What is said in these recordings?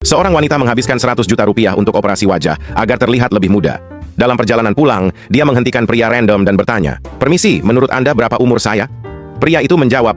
Seorang wanita menghabiskan 100 juta rupiah untuk operasi wajah agar terlihat lebih muda. Dalam perjalanan pulang, dia menghentikan pria random dan bertanya, "Permisi, menurut Anda berapa umur saya?" Pria itu menjawab,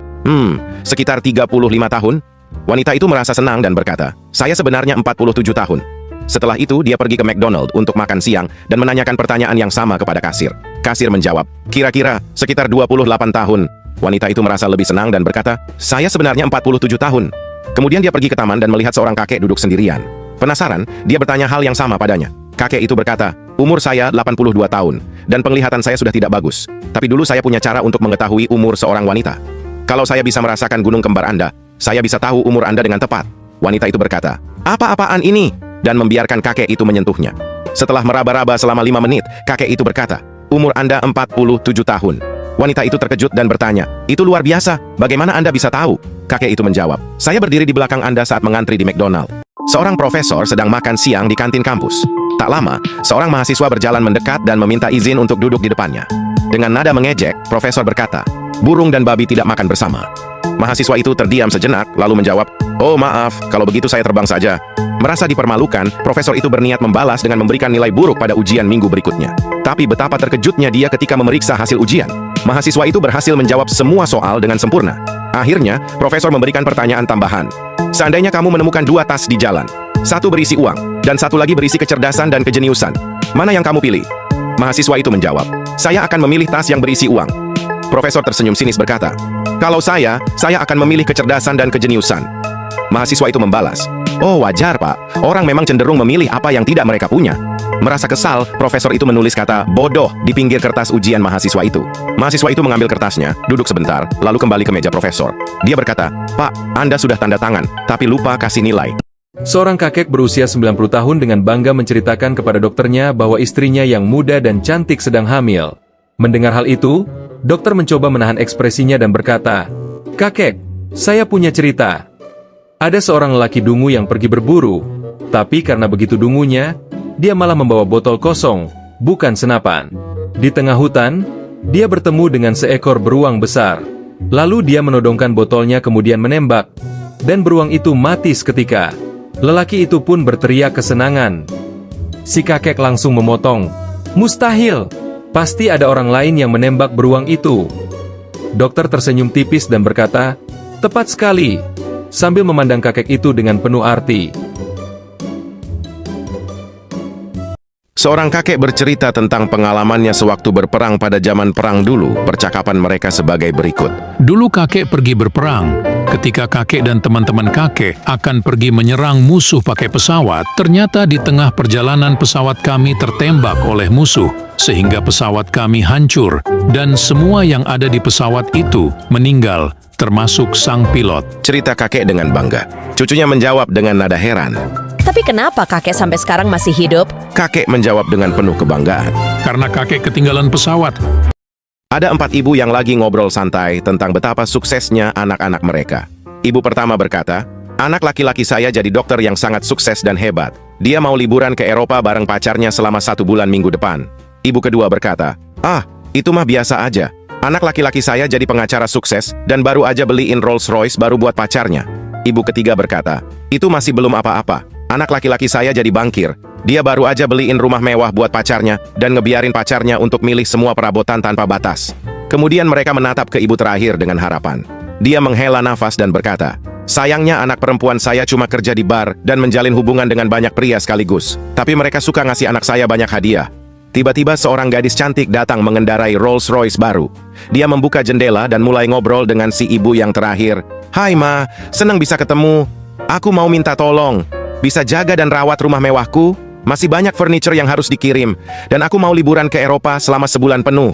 sekitar 35 tahun." Wanita itu merasa senang dan berkata, "Saya sebenarnya 47 tahun." Setelah itu, dia pergi ke McDonald untuk makan siang dan menanyakan pertanyaan yang sama kepada kasir. Kasir menjawab, "Kira-kira sekitar 28 tahun." Wanita itu merasa lebih senang dan berkata, "Saya sebenarnya 47 tahun." Kemudian dia pergi ke taman dan melihat seorang kakek duduk sendirian. Penasaran, dia bertanya hal yang sama padanya. Kakek itu berkata, "Umur saya 82 tahun, dan penglihatan saya sudah tidak bagus. Tapi dulu saya punya cara untuk mengetahui umur seorang wanita. Kalau saya bisa merasakan gunung kembar Anda, saya bisa tahu umur Anda dengan tepat." Wanita itu berkata, "Apa-apaan ini?" dan membiarkan kakek itu menyentuhnya. Setelah meraba-raba selama 5 menit, kakek itu berkata, "Umur Anda 47 tahun." Wanita itu terkejut dan bertanya, "Itu luar biasa, bagaimana Anda bisa tahu?" Kakek itu menjawab, "Saya berdiri di belakang Anda saat mengantri di McDonald." Seorang profesor sedang makan siang di kantin kampus. Tak lama, seorang mahasiswa berjalan mendekat dan meminta izin untuk duduk di depannya. Dengan nada mengejek, profesor berkata, "Burung dan babi tidak makan bersama." Mahasiswa itu terdiam sejenak, lalu menjawab, "Oh maaf, kalau begitu saya terbang saja." Merasa dipermalukan, profesor itu berniat membalas dengan memberikan nilai buruk pada ujian minggu berikutnya. Tapi betapa terkejutnya dia ketika memeriksa hasil ujian. Mahasiswa itu berhasil menjawab semua soal dengan sempurna. Akhirnya, profesor memberikan pertanyaan tambahan. "Seandainya kamu menemukan 2 tas di jalan, satu berisi uang, dan satu lagi berisi kecerdasan dan kejeniusan, mana yang kamu pilih?" Mahasiswa itu menjawab, "Saya akan memilih tas yang berisi uang." Profesor tersenyum sinis berkata, "Kalau saya akan memilih kecerdasan dan kejeniusan." Mahasiswa itu membalas, "Oh wajar Pak, orang memang cenderung memilih apa yang tidak mereka punya." Merasa kesal, profesor itu menulis kata "bodoh" di pinggir kertas ujian mahasiswa itu. Mahasiswa itu mengambil kertasnya, duduk sebentar, lalu kembali ke meja profesor. Dia berkata, "Pak, Anda sudah tanda tangan, tapi lupa kasih nilai." Seorang kakek berusia 90 tahun dengan bangga menceritakan kepada dokternya bahwa istrinya yang muda dan cantik sedang hamil. Mendengar hal itu, dokter mencoba menahan ekspresinya dan berkata, "Kakek, saya punya cerita. Ada seorang lelaki dungu yang pergi berburu, tapi karena begitu dungunya, dia malah membawa botol kosong, bukan senapan. Di tengah hutan, dia bertemu dengan seekor beruang besar. Lalu dia menodongkan botolnya kemudian menembak, dan beruang itu mati seketika. Lelaki itu pun berteriak kesenangan. Si kakek langsung memotong, 'Mustahil! Pasti ada orang lain yang menembak beruang itu.' Dokter tersenyum tipis dan berkata, 'Tepat sekali,' sambil memandang kakek itu dengan penuh arti. Seorang kakek bercerita tentang pengalamannya sewaktu berperang pada zaman perang dulu. Percakapan mereka sebagai berikut. Dulu kakek pergi berperang. Ketika kakek dan teman-teman kakek akan pergi menyerang musuh pakai pesawat, ternyata di tengah perjalanan pesawat kami tertembak oleh musuh, sehingga pesawat kami hancur, dan semua yang ada di pesawat itu meninggal, termasuk sang pilot. Cerita kakek dengan bangga. Cucunya menjawab dengan nada heran. "Tapi kenapa kakek sampai sekarang masih hidup?" Kakek menjawab dengan penuh kebanggaan. Karena kakek ketinggalan pesawat. Ada 4 ibu yang lagi ngobrol santai tentang betapa suksesnya anak-anak mereka. Ibu pertama berkata, "Anak laki-laki saya jadi dokter yang sangat sukses dan hebat. Dia mau liburan ke Eropa bareng pacarnya selama 1 bulan minggu depan." Ibu kedua berkata, "Ah, itu mah biasa aja. Anak laki-laki saya jadi pengacara sukses dan baru aja beliin Rolls Royce baru buat pacarnya." Ibu ketiga berkata, "Itu masih belum apa-apa. Anak laki-laki saya jadi bankir. Dia baru aja beliin rumah mewah buat pacarnya dan ngebiarin pacarnya untuk milih semua perabotan tanpa batas." Kemudian mereka menatap ke ibu terakhir dengan harapan. Dia menghela nafas dan berkata, "Sayangnya anak perempuan saya cuma kerja di bar dan menjalin hubungan dengan banyak pria sekaligus. Tapi mereka suka ngasih anak saya banyak hadiah." Tiba-tiba seorang gadis cantik datang mengendarai Rolls Royce baru. Dia membuka jendela dan mulai ngobrol dengan si ibu yang terakhir. "Hai Ma, senang bisa ketemu. Aku mau minta tolong. Bisa jaga dan rawat rumah mewahku? Masih banyak furniture yang harus dikirim, dan aku mau liburan ke Eropa selama sebulan penuh."